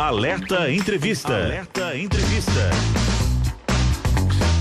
Alerta Entrevista. Alerta Entrevista.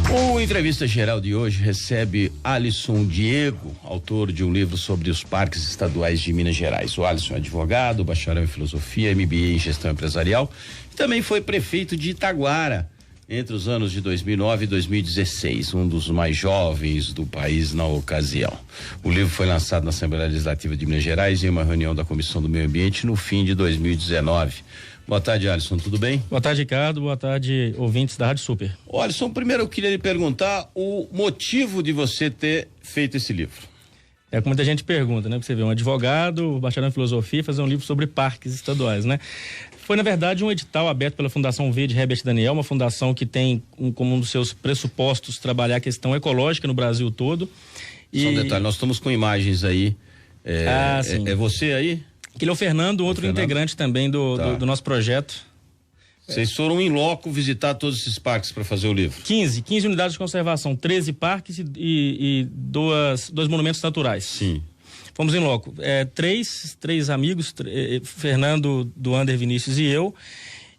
O Entrevista Geral de hoje recebe Alisson Diego, autor de um livro sobre os parques estaduais de Minas Gerais. O Alisson é advogado, bacharel em filosofia, MBA em gestão empresarial e também foi prefeito de Itaguara entre os anos de 2009 e 2016, um dos mais jovens do país na ocasião. O livro foi lançado na Assembleia Legislativa de Minas Gerais em uma reunião da Comissão do Meio Ambiente no fim de 2019. Boa tarde, Alisson, tudo bem? Boa tarde, Ricardo, boa tarde, ouvintes da Rádio Super. Alisson, primeiro eu queria lhe perguntar o motivo de você ter feito esse livro. É como muita gente pergunta, né? Você vê um advogado, bacharel em filosofia, fazer um livro sobre parques estaduais, né? Foi, na verdade, um edital aberto pela Fundação V de Herbert Daniel, uma fundação que tem como um dos seus pressupostos trabalhar a questão ecológica no Brasil todo. Só um detalhe, nós estamos com imagens aí. Sim. É você aí? Ele é o Fernando, outro integrante também do nosso projeto. Vocês foram em loco visitar todos esses parques para fazer o livro? 15 unidades de conservação, 13 parques e dois monumentos naturais. Sim. Fomos em loco. Três amigos, Fernando, Duander, Vinícius e eu.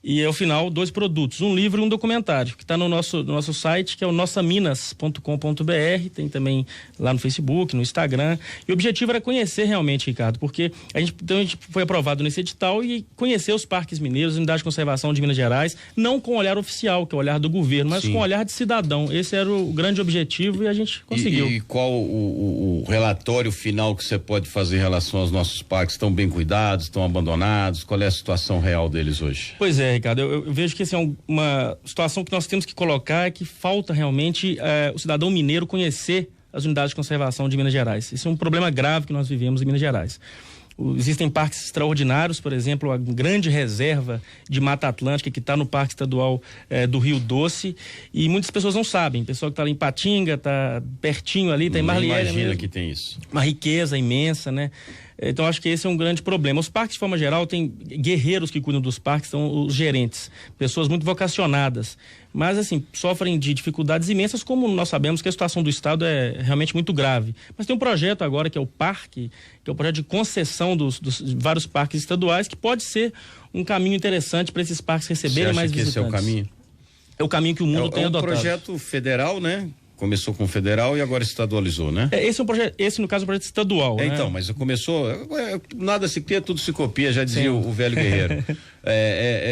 E ao final, 2 produtos, um livro e um documentário, que está no nosso site, que é o nossaminas.com.br, tem também lá no Facebook, no Instagram. E o objetivo era conhecer realmente, Ricardo, porque a gente foi aprovado nesse edital e conhecer os parques mineiros, unidade de conservação de Minas Gerais, não com o olhar oficial, que é o olhar do governo, mas com o olhar de cidadão. Esse era o grande objetivo e a gente conseguiu. E qual o relatório final que você pode fazer em relação aos nossos parques? Estão bem cuidados, estão abandonados? Qual é a situação real deles hoje? Pois é, Ricardo, eu vejo que assim, uma situação que nós temos que colocar é que falta realmente o cidadão mineiro conhecer as unidades de conservação de Minas Gerais. Esse é um problema grave que nós vivemos em Minas Gerais. Existem parques extraordinários, por exemplo, a grande reserva de Mata Atlântica que está no Parque Estadual do Rio Doce, e muitas pessoas não sabem. O pessoal que está ali em Patinga, está pertinho ali, está em Marliere. Imagina que tem isso. Uma riqueza imensa, né? Então acho que esse é um grande problema. Os parques, de forma geral, tem guerreiros que cuidam dos parques, são os gerentes, pessoas muito vocacionadas, mas assim, sofrem de dificuldades imensas, como nós sabemos que a situação do estado é realmente muito grave. Mas tem um projeto agora que é o Parque, que é o projeto de concessão dos vários parques estaduais, que pode ser um caminho interessante para esses parques receberem mais visitantes. Esse é o caminho? É o caminho que o mundo tem adotado. É um projeto federal, né? Começou com o federal e agora estadualizou, né? Esse é um projeto, no caso é um projeto estadual, né? Então, mas começou, nada se cria, tudo se copia, já dizia o velho guerreiro.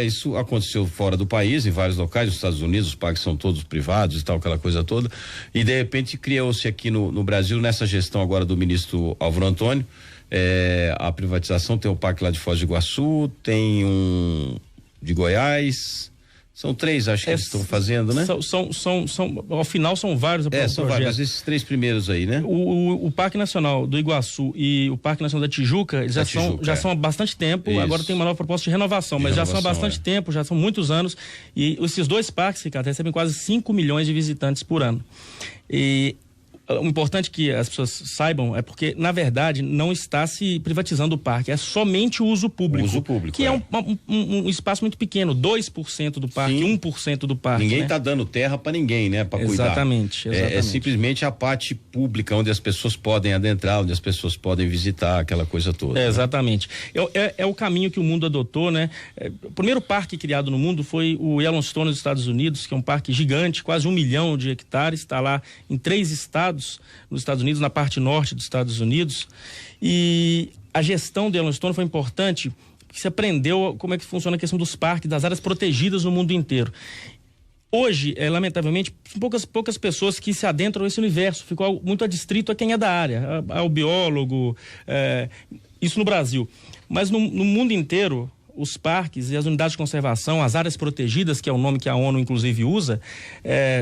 Isso aconteceu fora do país, em vários locais, nos Estados Unidos, os parques são todos privados e tal, aquela coisa toda, e de repente criou-se aqui no Brasil, nessa gestão agora do ministro Álvaro Antônio, a privatização. Tem o parque lá de Foz do Iguaçu, tem um de Goiás. São 3, acho que eles estão fazendo, né? Ao final são vários projetos. São vários, mas esses 3 primeiros aí, né? O Parque Nacional do Iguaçu e o Parque Nacional da Tijuca, eles já são há bastante tempo. Isso. Agora tem uma nova proposta de renovação, mas já são há bastante tempo, já são muitos anos. E esses 2 parques, Ricardo, recebem quase 5 milhões de visitantes por ano. E o importante que as pessoas saibam é porque, na verdade, não está se privatizando o parque, é somente o uso público. Que é um espaço muito pequeno, 2% do parque, 1% do parque. Ninguém está dando terra para ninguém, né? Para cuidar. Exatamente. É simplesmente a parte pública, onde as pessoas podem adentrar, onde as pessoas podem visitar, aquela coisa toda. Exatamente. É o caminho que o mundo adotou, né? O primeiro parque criado no mundo foi o Yellowstone nos Estados Unidos, que é um parque gigante, quase 1 milhão de hectares, está lá em 3 estados nos Estados Unidos, na parte norte dos Estados Unidos, e a gestão do Yellowstone foi importante, porque se aprendeu como é que funciona a questão dos parques, das áreas protegidas no mundo inteiro. Hoje, lamentavelmente, poucas pessoas que se adentram nesse universo, ficou muito adstrito a quem é da área, ao biólogo, isso no Brasil. Mas no mundo inteiro, os parques e as unidades de conservação, as áreas protegidas, que é o nome que a ONU inclusive usa,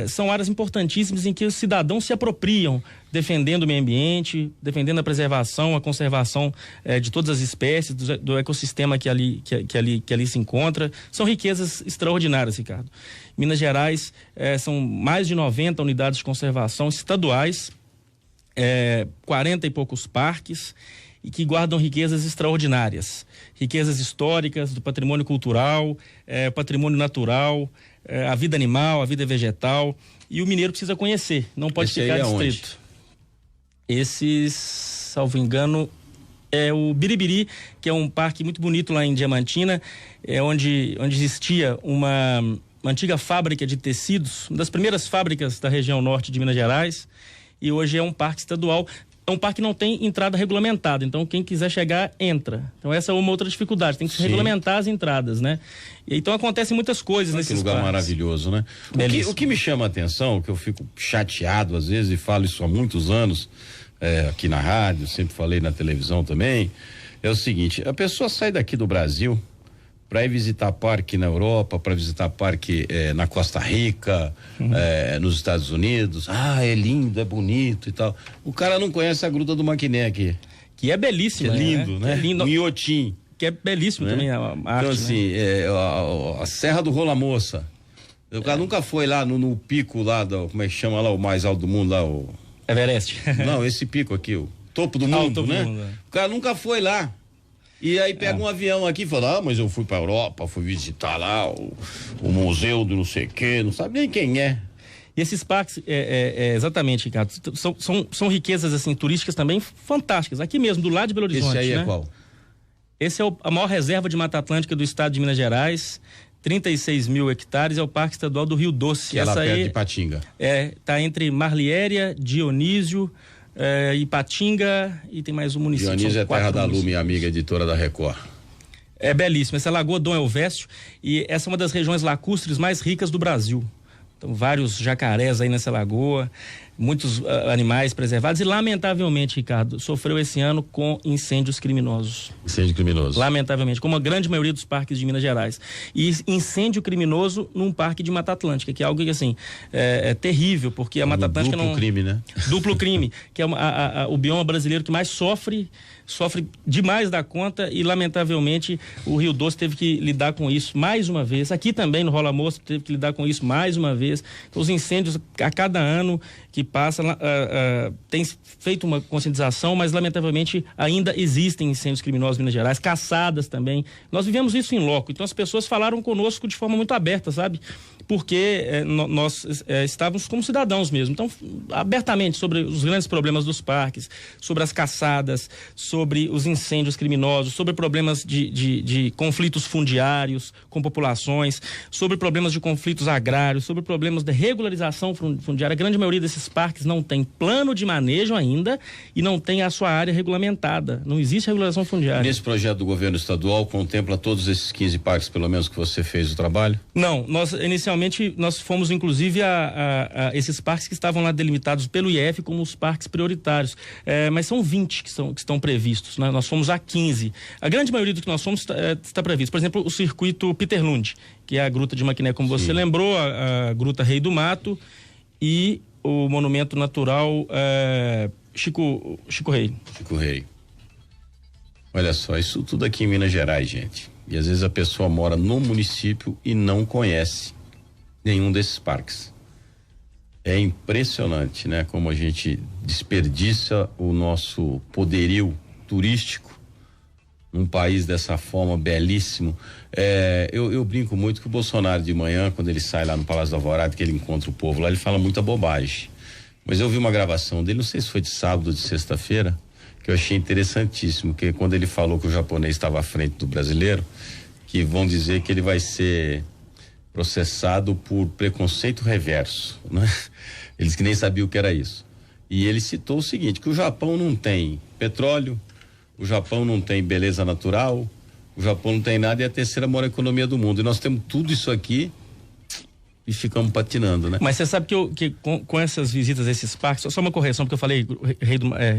são áreas importantíssimas em que os cidadãos se apropriam, defendendo o meio ambiente, defendendo a preservação, a conservação de todas as espécies, do ecossistema que ali se encontra. São riquezas extraordinárias, Ricardo. Minas Gerais são mais de 90 unidades de conservação estaduais, 40 e poucos parques, e que guardam riquezas extraordinárias, riquezas históricas, do patrimônio cultural, patrimônio natural, a vida animal, a vida vegetal, e o mineiro precisa conhecer, não pode ficar distrito. Esses, salvo engano, É o Biribiri, que é um parque muito bonito lá em Diamantina, onde existia uma antiga fábrica de tecidos, uma das primeiras fábricas da região norte de Minas Gerais, e hoje é um parque estadual. É um parque que não tem entrada regulamentada, então quem quiser chegar, entra. Então essa é uma outra dificuldade, tem que se regulamentar as entradas, né? E então acontecem muitas coisas nesses lugar parques. Maravilhoso, né? O que me chama a atenção, que eu fico chateado às vezes e falo isso há muitos anos, aqui na rádio, sempre falei na televisão também, é o seguinte: a pessoa sai daqui do Brasil para ir visitar parque na Europa, para visitar parque na Costa Rica, nos Estados Unidos. É lindo, é bonito e tal. O cara não conhece a Gruta do Maquiné aqui. Que é belíssimo, que é lindo, né? É lindo. Inhotim. Que é belíssimo, né? Também a arte. Então assim, né? A Serra do Rola Moça. O cara nunca foi lá no pico lá, como é que chama lá, o mais alto do mundo lá, o Everest. Não, esse pico aqui, o topo do mundo, topo né? do mundo, O cara nunca foi lá. E aí pega um avião aqui e fala: mas eu fui pra Europa, fui visitar lá o museu do não sei o quê, não sabe nem quem é. E esses parques, exatamente, Ricardo, são riquezas assim turísticas também fantásticas. Aqui mesmo, do lado de Belo Horizonte. Esse aí né? é qual? Esse é a maior reserva de Mata Atlântica do estado de Minas Gerais, 36 mil hectares, é o Parque Estadual do Rio Doce. Que é lá perto de Ipatinga. Tá entre Marliéria, Dionísio, Ipatinga e tem mais um município. Dionísio é terra da Lu, minha amiga editora da Record. É belíssimo, essa é a Lagoa Dom Elvésio, e essa é uma das regiões lacustres mais ricas do Brasil. Então, vários jacarés aí nessa lagoa, muitos animais preservados e, lamentavelmente, Ricardo, sofreu esse ano com incêndios criminosos. Incêndio criminoso. Lamentavelmente, como a grande maioria dos parques de Minas Gerais. E incêndio criminoso num parque de Mata Atlântica, que é algo que, assim, é terrível, porque a Mata Atlântica não... Duplo crime, né? Duplo crime, que é o bioma brasileiro que mais sofre demais da conta e, lamentavelmente, o Rio Doce teve que lidar com isso mais uma vez. Aqui também no Rola Moça teve que lidar com isso mais uma vez. Então, os incêndios, a cada ano que passa, tem feito uma conscientização, mas, lamentavelmente, ainda existem incêndios criminosos em Minas Gerais, caçadas também. Nós vivemos isso em loco. Então, as pessoas falaram conosco de forma muito aberta, sabe? Porque nós estávamos como cidadãos mesmo. Então, abertamente sobre os grandes problemas dos parques, sobre as caçadas, sobre os incêndios criminosos, sobre problemas de conflitos fundiários com populações, sobre problemas de conflitos agrários, sobre problemas de regularização fundiária. A grande maioria desses parques não tem plano de manejo ainda e não tem a sua área regulamentada. Não existe regularização fundiária. Nesse projeto do governo estadual contempla todos esses 15 parques, pelo menos, que você fez o trabalho? Não, inicialmente nós fomos inclusive a esses parques que estavam lá delimitados pelo IF como os parques prioritários, mas são 20 que estão previstos, né? Nós fomos a 15. A grande maioria do que nós fomos está previsto. Por exemplo, o circuito Peter Lund, que é a Gruta de Maquiné, como você lembrou, a Gruta Rei do Mato e o monumento natural Chico Rei. Chico Rei. Olha só, isso tudo aqui em Minas Gerais, gente. E às vezes a pessoa mora no município e não conhece nenhum desses parques. É impressionante, né? Como a gente desperdiça o nosso poderio turístico num país dessa forma, belíssimo. Eu brinco muito que o Bolsonaro de manhã, quando ele sai lá no Palácio do Alvorada, que ele encontra o povo lá, ele fala muita bobagem. Mas eu vi uma gravação dele, não sei se foi de sábado ou de sexta-feira, que eu achei interessantíssimo, que quando ele falou que o japonês estava à frente do brasileiro, que vão dizer que ele vai ser processado por preconceito reverso, né? Eles que nem sabiam o que era isso. E ele citou o seguinte, que o Japão não tem petróleo, o Japão não tem beleza natural, o Japão não tem nada e é a terceira maior economia do mundo. E nós temos tudo isso aqui e ficamos patinando, né? Mas você sabe que com essas visitas a esses parques, só uma correção, porque eu falei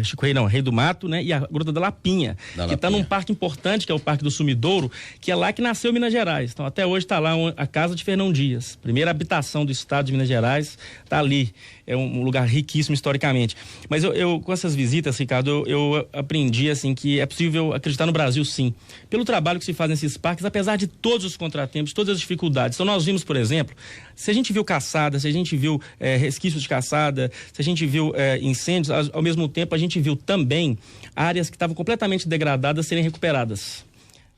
Chico Rei, não, Rei do Mato, né? E a Gruta da Lapinha, que está num parque importante, que é o Parque do Sumidouro, que é lá que nasceu Minas Gerais. Então, até hoje está lá a casa de Fernão Dias, primeira habitação do estado de Minas Gerais, está ali. É um lugar riquíssimo historicamente. Mas eu com essas visitas, Ricardo, eu aprendi, assim, que é possível acreditar no Brasil, sim. Pelo trabalho que se faz nesses parques, apesar de todos os contratempos, todas as dificuldades. Então, nós vimos, por exemplo, se a gente viu caçada, se a gente viu resquícios de caçada, se a gente viu incêndios, ao mesmo tempo a gente viu também áreas que estavam completamente degradadas serem recuperadas.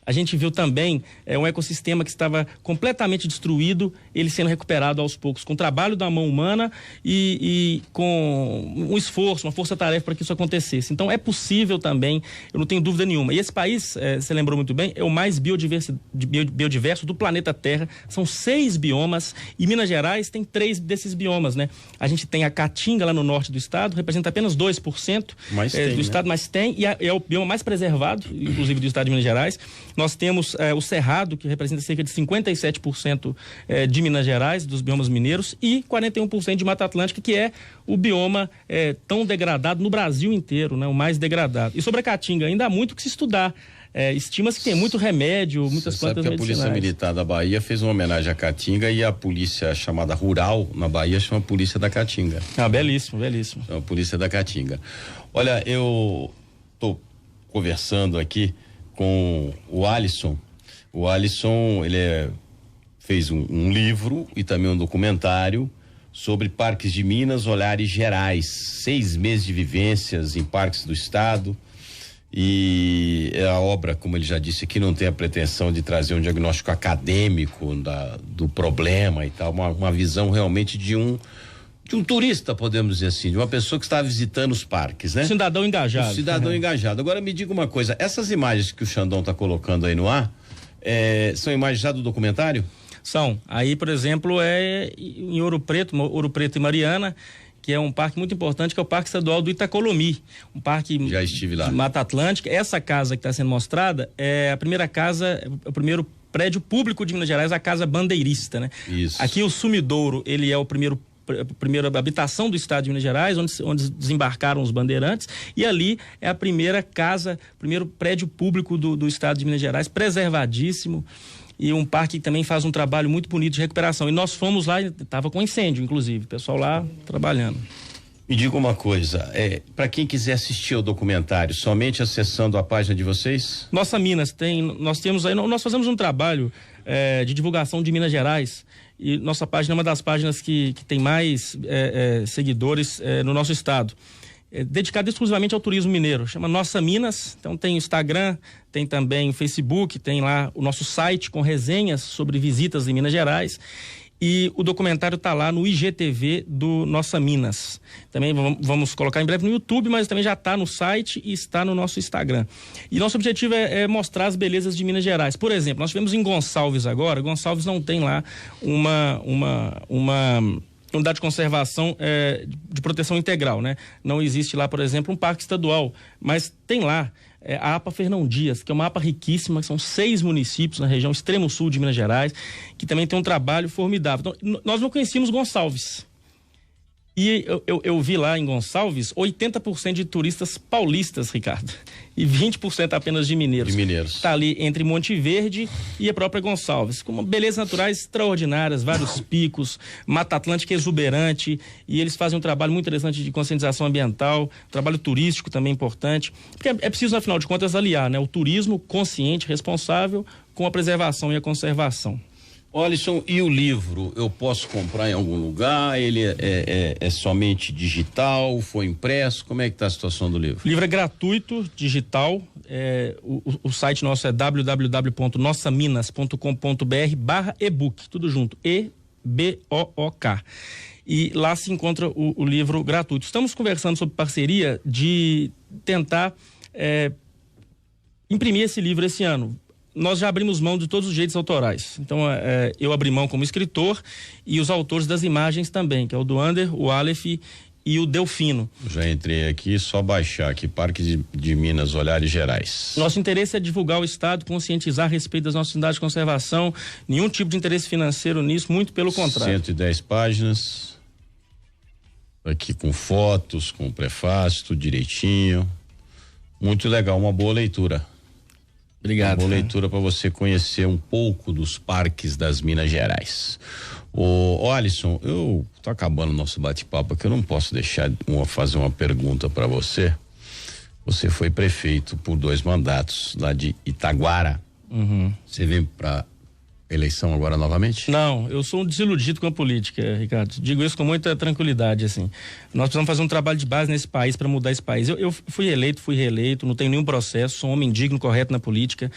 A gente viu também um ecossistema que estava completamente destruído, ele sendo recuperado aos poucos, com o trabalho da mão humana e com um esforço, uma força-tarefa para que isso acontecesse. Então é possível também, eu não tenho dúvida nenhuma. E esse país, você lembrou muito bem, é o mais biodiverso do planeta Terra. São 6 biomas e Minas Gerais tem 3 desses biomas, né? A gente tem a Caatinga lá no norte do estado, representa apenas 2% do estado, mas tem, e é o bioma mais preservado, inclusive do estado de Minas Gerais. Nós temos o Cerrado, que representa cerca de 57% de Minas Gerais, dos biomas mineiros, e 41% de Mata Atlântica, que é o bioma tão degradado no Brasil inteiro, né? O mais degradado. E sobre a Caatinga, ainda há muito que se estudar. Estima-se que tem muito remédio, muitas plantas medicinais. Sabe que a Polícia Militar da Bahia fez uma homenagem à Caatinga e a polícia chamada rural na Bahia chama Polícia da Caatinga. Belíssimo, belíssimo. Chama Polícia da Caatinga. Olha, eu tô conversando aqui com o Alisson. O Alisson, ele fez um livro e também um documentário sobre parques de Minas, Olhares Gerais. 6 meses de vivências em parques do estado. E a obra, como ele já disse aqui, não tem a pretensão de trazer um diagnóstico acadêmico do problema e tal, uma visão realmente de um turista, podemos dizer assim, de uma pessoa que está visitando os parques, né? Cidadão engajado. Um cidadão engajado. Agora me diga uma coisa, essas imagens que o Xandão está colocando aí no ar, são imagens já do documentário? São. Aí, por exemplo, em Ouro Preto e Mariana, que é um parque muito importante, que é o Parque Estadual do Itacolomi, um parque já estive lá. De Mata Atlântica. Essa casa que está sendo mostrada é a primeira casa, o primeiro prédio público de Minas Gerais, a Casa Bandeirista, né? Isso. Aqui o Sumidouro, ele é a primeira habitação do estado de Minas Gerais, onde desembarcaram os bandeirantes, e ali é a primeira casa, primeiro prédio público do estado de Minas Gerais, preservadíssimo, e um parque que também faz um trabalho muito bonito de recuperação. E nós fomos lá, estava com incêndio, inclusive, o pessoal lá trabalhando. Me diga uma coisa, para quem quiser assistir ao documentário, somente acessando a página de vocês? Nossa Minas, nós fazemos um trabalho de divulgação de Minas Gerais, e nossa página é uma das páginas que tem mais seguidores no nosso estado. Dedicado exclusivamente ao turismo mineiro, chama Nossa Minas. Então tem o Instagram, tem também o Facebook, tem lá o nosso site com resenhas sobre visitas em Minas Gerais, e o documentário está lá no IGTV do Nossa Minas. Também vamos colocar em breve no YouTube, mas também já está no site e está no nosso Instagram. E nosso objetivo é mostrar as belezas de Minas Gerais. Por exemplo, nós tivemos em Gonçalves agora. Gonçalves não tem lá uma unidade de conservação de proteção integral, né? Não existe lá, por exemplo, um parque estadual, mas tem lá a APA Fernão Dias, que é uma APA riquíssima, que são 6 municípios na região extremo sul de Minas Gerais, que também tem um trabalho formidável. Então, nós não conhecíamos Gonçalves. E eu vi lá em Gonçalves 80% de turistas paulistas, Ricardo, e 20% apenas de mineiros. Está ali entre Monte Verde e a própria Gonçalves, com belezas naturais extraordinárias, vários picos, Mata Atlântica exuberante, e eles fazem um trabalho muito interessante de conscientização ambiental, trabalho turístico também importante, porque é preciso, afinal de contas, aliar, né, o turismo consciente, responsável, com a preservação e a conservação. Alisson, e o livro, eu posso comprar em algum lugar? Ele é somente digital? Foi impresso? Como é que está a situação do livro? O livro é gratuito, digital. O site nosso é www.nossaminas.com.br/ebook, tudo junto, E-B-O-O-K. E lá se encontra o livro gratuito. Estamos conversando sobre parceria de tentar imprimir esse livro esse ano. Nós já abrimos mão de todos os direitos autorais. Então, eu abri mão como escritor e os autores das imagens também, que é o Duander, o Aleph e o Delfino. Já entrei aqui, só baixar aqui, Parque de Minas, Olhares Gerais. Nosso interesse é divulgar o estado, conscientizar a respeito das nossas unidades de conservação, nenhum tipo de interesse financeiro nisso, muito pelo contrário. 110 páginas, aqui com fotos, com prefácio, tudo direitinho. Muito legal, uma boa leitura. Obrigado. Uma boa leitura para você conhecer um pouco dos parques das Minas Gerais. Ô Alisson, eu tô acabando o nosso bate-papo aqui, eu não posso deixar fazer uma pergunta para você. Você foi prefeito por 2 mandatos lá de Itaguara. Uhum. Você vem para eleição agora novamente? Não, eu sou um desiludido com a política, Ricardo. Digo isso com muita tranquilidade, assim. Nós precisamos fazer um trabalho de base nesse país para mudar esse país. Eu fui eleito, fui reeleito, não tenho nenhum processo, sou um homem digno, correto na política,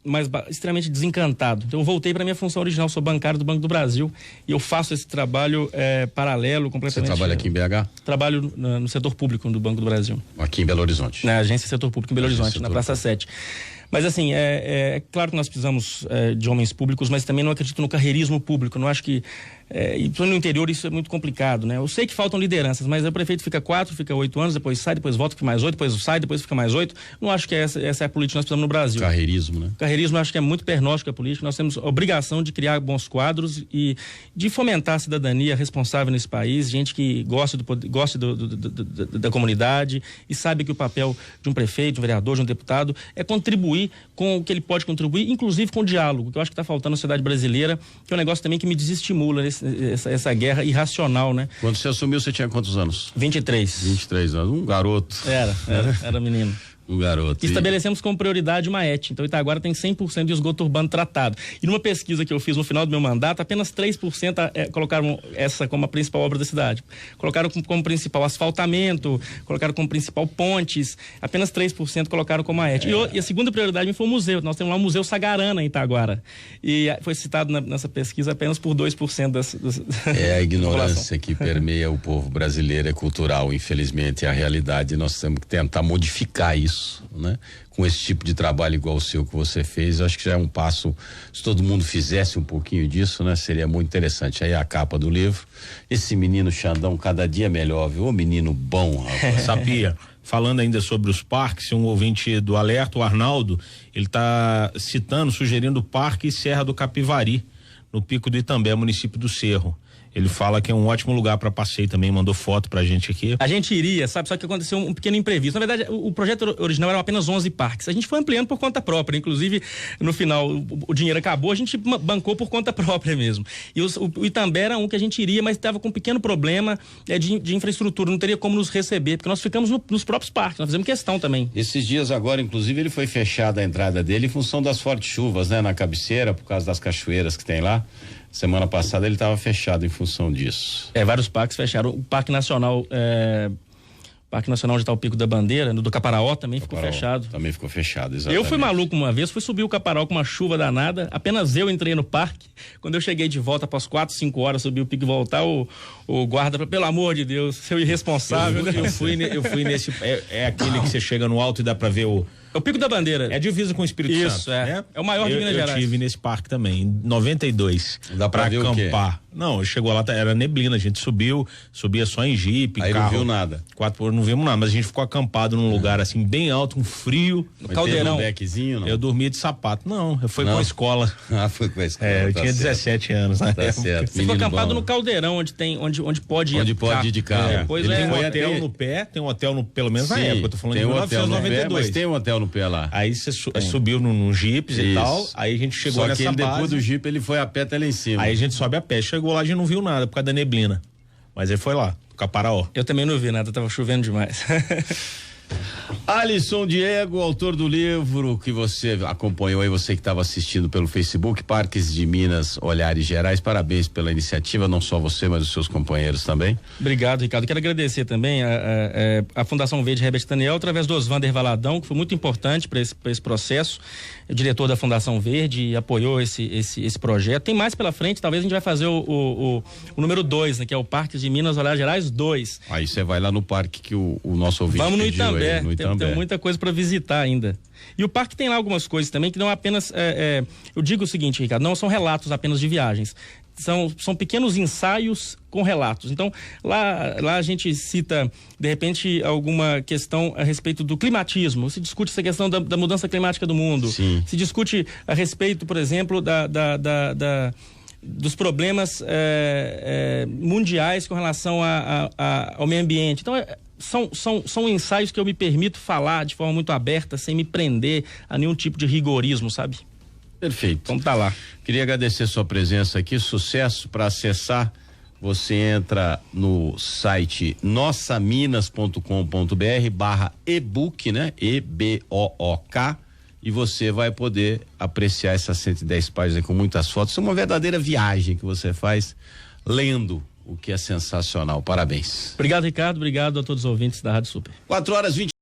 mas extremamente desencantado. Então eu voltei para minha função original, sou bancário do Banco do Brasil e eu faço esse trabalho paralelo, completamente. Você trabalha aqui em BH? Trabalho no setor público do Banco do Brasil. Aqui em Belo Horizonte? Na Agência Setor Público em Belo Horizonte, na Praça 7. Mas assim, é claro que nós precisamos de homens públicos, mas também não acredito no carreirismo público. Não acho que, e no interior isso é muito complicado, né? Eu sei que faltam lideranças, mas o prefeito fica 4, fica 8 anos, depois sai, depois volta, fica mais 8, depois sai, depois fica mais 8. Não acho que essa é a política que nós precisamos no Brasil. Carreirismo, né? Carreirismo eu acho que é muito pernóstico a política. Nós temos a obrigação de criar bons quadros e de fomentar a cidadania responsável nesse país, gente que gosta da comunidade e sabe que o papel de um prefeito, de um vereador, de um deputado é contribuir com o que ele pode contribuir, inclusive com o diálogo, que eu acho que está faltando na sociedade brasileira, que é um negócio também que me desestimula essa guerra irracional, né? Quando você assumiu, você tinha quantos anos? 23. 23 anos, um garoto. Era menino. Um garoto. Estabelecemos como prioridade uma ET. Então Itaguara tem 100% de esgoto urbano tratado. E numa pesquisa que eu fiz no final do meu mandato, apenas 3% colocaram essa como a principal obra da cidade. Colocaram como principal asfaltamento, colocaram como principal pontes, apenas 3% colocaram como a ET. E a segunda prioridade foi o museu. Nós temos lá o Museu Sagarana em Itaguara. E foi citado nessa pesquisa apenas por 2% das É a ignorância que permeia o povo brasileiro, é cultural, infelizmente, é a realidade. Nós temos que tentar modificar isso, né? Com esse tipo de trabalho igual o seu que você fez, eu acho que já é um passo, se todo mundo fizesse um pouquinho disso, né? Seria muito interessante. Aí a capa do livro, esse menino Xandão cada dia melhor, viu? Ô menino bom, rapaz. Sabia. Falando ainda sobre os parques, um ouvinte do Alerta, o Arnaldo, ele está sugerindo o Parque Serra do Capivari, no Pico do Itambé, município do Cerro. Ele fala que é um ótimo lugar para passeio também, mandou foto pra gente aqui. A gente iria, sabe, só que aconteceu um pequeno imprevisto. Na verdade, o projeto original eram apenas 11 parques. A gente foi ampliando por conta própria, inclusive no final o dinheiro acabou, a gente bancou por conta própria mesmo. E o Itambé era um que a gente iria, mas estava com um pequeno problema de infraestrutura, não teria como nos receber, porque nós ficamos nos próprios parques, nós fizemos questão também. Esses dias agora, inclusive, ele foi fechada a entrada dele em função das fortes chuvas, né? Na cabeceira, por causa das cachoeiras que tem lá. Semana passada ele estava fechado em função disso. Vários parques fecharam. O Parque Nacional onde está o Pico da Bandeira, do Caparaó também ficou fechado. Também ficou fechado, exatamente. Eu fui maluco uma vez, fui subir o Caparaó com uma chuva danada, apenas eu entrei no parque. Quando eu cheguei de volta, após 4, 5 horas, subi o pico e voltar, o guarda falou, pelo amor de Deus, seu irresponsável. Eu fui nesse, é aquele que você chega no alto e dá pra ver o Pico da Bandeira. É divisa com o Espírito Santo. Isso, né? É o maior de Minas Gerais. Eu estive nesse parque também, em 92. Dá pra ver acampar. O quê? Não, chegou lá, era neblina, a gente subia só em jipe, aí carro. Não viu nada. 4 horas não vimos nada, mas a gente ficou acampado num lugar assim, bem alto, um frio. No caldeirão. Um deckzinho, não? Eu dormia de sapato. Não, eu fui com a escola. Foi com a escola. Eu tinha 17 anos, né? Tá certo. Você foi acampado no caldeirão, onde pode ir. Onde pode ir de carro. Depois tem um hotel no pé, tem um hotel pelo menos na época, eu tô falando tem de 1992. Mas tem um hotel no pé lá. Aí você subiu num jipes e tal, aí a gente chegou nessa base. Depois do jipe ele foi a pé até lá em cima. Aí a gente sobe a pé, chegou lá, a gente não viu nada por causa da neblina, mas ele foi lá, no Caparaó. Eu também não vi nada, tava chovendo demais. Alisson Diego, autor do livro que você acompanhou aí, você que estava assistindo pelo Facebook, Parques de Minas, Olhares Gerais, parabéns pela iniciativa, não só você, mas os seus companheiros também. Obrigado, Ricardo. Quero agradecer também a Fundação Verde Herbert Daniel, através do Osvander Valadão, que foi muito importante para esse processo, o diretor da Fundação Verde, e apoiou esse projeto. Tem mais pela frente, talvez a gente vai fazer o número 2, né, que é o Parques de Minas, Olhares Gerais 2. Aí você vai lá no parque que o nosso ouvinte Vamos no pediu. Itambé. Tem muita coisa para visitar ainda. E o parque tem lá algumas coisas também que não apenas. Eu digo o seguinte, Ricardo, não são relatos apenas de viagens. São pequenos ensaios com relatos. Então, lá a gente cita, de repente, alguma questão a respeito do climatismo. Se discute essa questão da mudança climática do mundo. Sim. Se discute a respeito, por exemplo, dos problemas mundiais com relação ao meio ambiente. Então, são ensaios que eu me permito falar de forma muito aberta, sem me prender a nenhum tipo de rigorismo, sabe? Perfeito. Vamos tá lá. Queria agradecer sua presença aqui, sucesso. Para acessar, você entra no site nossaminas.com.br /ebook, né? EBOOK, e você vai poder apreciar essas 110 páginas com muitas fotos. É uma verdadeira viagem que você faz lendo, o que é sensacional. Parabéns. Obrigado, Ricardo. Obrigado a todos os ouvintes da Rádio Super. 4h20.